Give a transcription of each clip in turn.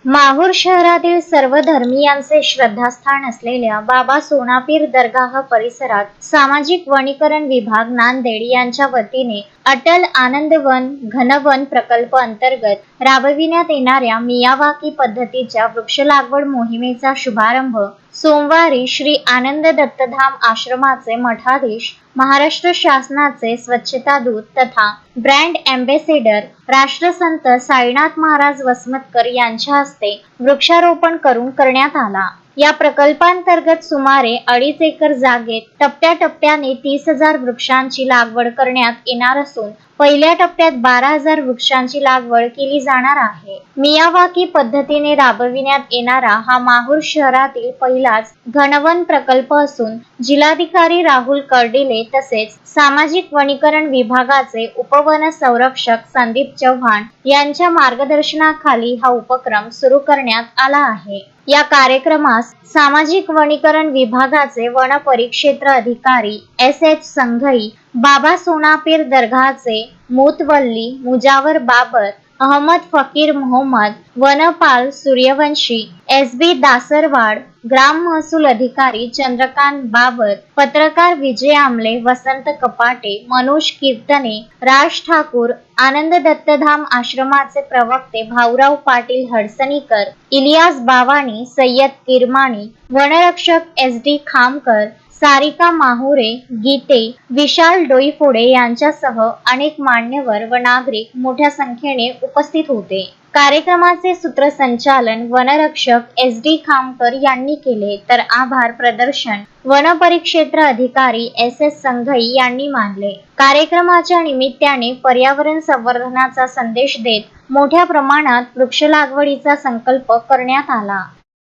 माहूर शहरातील सर्व धर्मीयांचे श्रद्धास्थान असलेल्या बाबा सोनापीर दरगाह परिसरात सामाजिक वनीकरण विभाग नांदेड यांच्या वतीने अटल आनंदवन घनवन प्रकल्प अंतर्गत राबविण्यात येणाऱ्या मियावाकी पद्धतीच्या वृक्ष लागवड मोहिमेचा शुभारंभ सोमवारी श्री आनंद दत्तधाम आश्रमाचे मठाधीश, महाराष्ट्र शासनाचे स्वच्छता दूत तथा ब्रँड एम्बेसेडर राष्ट्रसंत साईनाथ महाराज वसमतकर यांच्या हस्ते वृक्षारोपण करून करण्यात आला। या प्रकल्पांतर्गत सुमारे 2.5 एकर जागेत टप्प्याटप्प्याने 30,000 वृक्षांची लागवड करण्यात येणार असून पहिल्या टप्प्यात 12,000 वृक्षांची लागवड केली जाणार आहे। मियावाकी पद्धतीने राबविण्यात येणारा हा माहूर शहरातील पहिलाच घनवन प्रकल्प असून जिल्हाधिकारी राहुल कर्डिले तसेच सामाजिक वनीकरण विभागाचे उपवन संरक्षक संदीप चव्हाण यांच्या मार्गदर्शनाखाली हा उपक्रम सुरू करण्यात आला आहे। या कार्यक्रमास सामाजिक वनीकरण विभागाचे वन परिक्षेत्र अधिकारी एस.एच. संघई, बाबा सोनापीर दरगाहचे मुतवल्ली मुजावर बाबर, अहमद फकीर मोहम्मद, वनपाल सूर्यवंशी, एस.बी. दासरवाड, ग्राम महसूल अधिकारी चंद्रकांत बाबर, पत्रकार विजय आमले, वसंत कपाटे, मनोज कीर्तने, राज ठाकूर, आनंद दत्तधाम आश्रमाचे प्रवक्ते भाऊराव पाटील हडसणीकर, इलियास बावाणी, सय्यद किरमाणी, वनरक्षक एस.डी. खामकर, सारिका माहुरे, गीते, विशाल डोईफोडे यांच्यासह अनेक मान्यवर व नागरिक मोठ्या संख्येने उपस्थित होते। कार्यक्रमाचे सूत्रसंचालन वनरक्षक एस.डी. खामकर यांनी केले तर आभार प्रदर्शन वन परिक्षेत्र अधिकारी एस.एस. संघई यांनी मानले। कार्यक्रमाच्या निमित्ताने पर्यावरण संवर्धनाचा संदेश देत मोठ्या प्रमाणात वृक्ष लागवडीचा संकल्प करण्यात आला।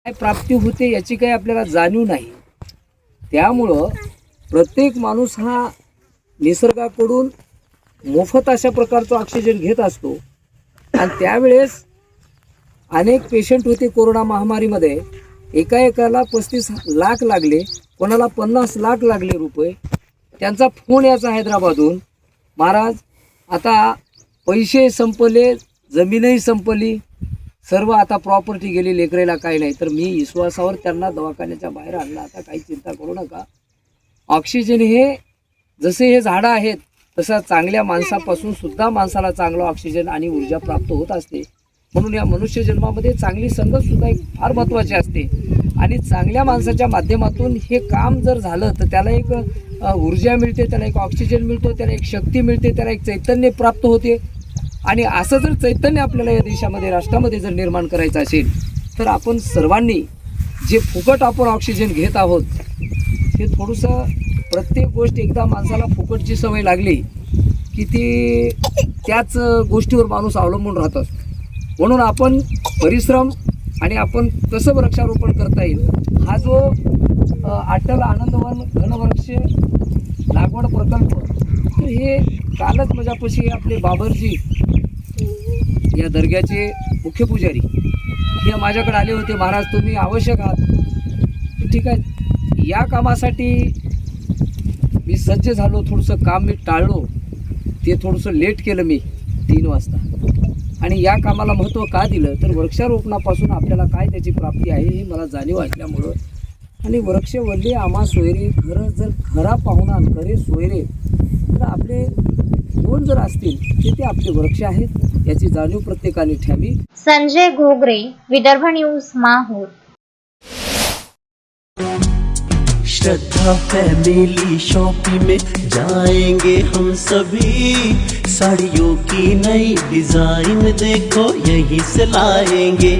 काय प्राप्ती होते याची काही आपल्याला जाणीव नाही, त्यामुळं प्रत्येक माणूस हा निसर्गाकडून मोफत अशा प्रकारचा ऑक्सिजन घेत असतो आणि त्यावेळेस अनेक पेशंट होते कोरोना महामारीमध्ये, एकाला 35 लाख लागले, कोणाला 50 लाख लागले रुपये। त्यांचा फोन याचा हैदराबादहून, महाराज आता पैसे संपले, जमीनही संपली, सर्व आता प्रॉपर्टी गेली, लेकरेला काही नाही। तर मी विश्वासावर त्यांना दवाखान्याच्या बाहेर आणला। आता काही चिंता करू नका, ऑक्सिजन हे जसे हे झाडं आहेत तसा चांगल्या माणसापासून सुद्धा माणसाला चांगला ऑक्सिजन आणि ऊर्जा प्राप्त होत असते। म्हणून या मनुष्य जन्मामध्ये चांगली संगत सुद्धा एक फार महत्त्वाची असते आणि चांगल्या माणसाच्या माध्यमातून हे काम जर झालं तर त्याला एक ऊर्जा मिळते, त्याला एक ऑक्सिजन मिळतो, त्याला एक शक्ती मिळते, त्याला एक चैतन्य प्राप्त होते। आणि असं जर चैतन्य आपल्याला या देशामध्ये राष्ट्रामध्ये जर निर्माण करायचं असेल तर आपण सर्वांनी जे फुकट आपण ऑक्सिजन घेत आहोत ते थोडंसं, प्रत्येक गोष्ट एकदा माणसाला फुकटची सवय लागली की ती त्याच गोष्टीवर माणूस अवलंबून राहतात। म्हणून आपण परिश्रम आणि आपण कसं वृक्षारोपण करता येईल हा जो अटल आनंदवन घनवृक्ष लागवड प्रकल्प, तर हे कालच माझ्यापाशी आपले बाबरजी या दर्ग्याचे मुख्य पुजारी हे माझ्याकडे आले होते। महाराज तुम्ही आवश्यक आहात, ठीक आहे। या कामासाठी मी सज्ज झालो, थोडंसं काम मी टाळलो, ते थोडंसं लेट केलं मी 3 वाजता। आणि या कामाला महत्त्व का दिलं तर वृक्षारोपणापासून आपल्याला काय त्याची प्राप्ती आहे हे मला जाणीव असल्यामुळं। आणि वृक्ष वल्ले आम्हा सोयरे, खरं जर खरा पाहुणा करे सोयरे, तर आपले कोण जर असतील ते आपले वृक्ष आहेत याची जाणीव प्रत्येकाने ठेवावी। संजय घोगरे, विदर्भ न्यूज, माहूर। श्रद्धा फैमिली शॉपिंग में जाएंगे हम सभी, साड़ियों की नई डिजाइन देखो यहीं से लाएंगे।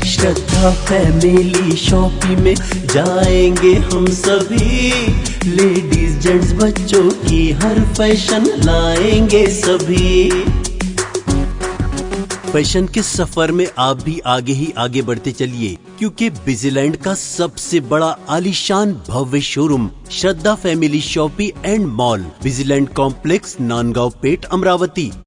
श्रद्धा फैमिली शॉपिंग में जाएंगे हम सभी, लेडीज जेंट्स बच्चों की हर फैशन लाएंगे सभी। फैशन के सफर में आप भी आगे ही आगे बढ़ते चलिए, क्योंकि बिजीलैंड का सबसे बड़ा आलीशान भव्य showroom Shraddha family shopping and mall, Busyland complex, Nandgaon Peth, Amravati.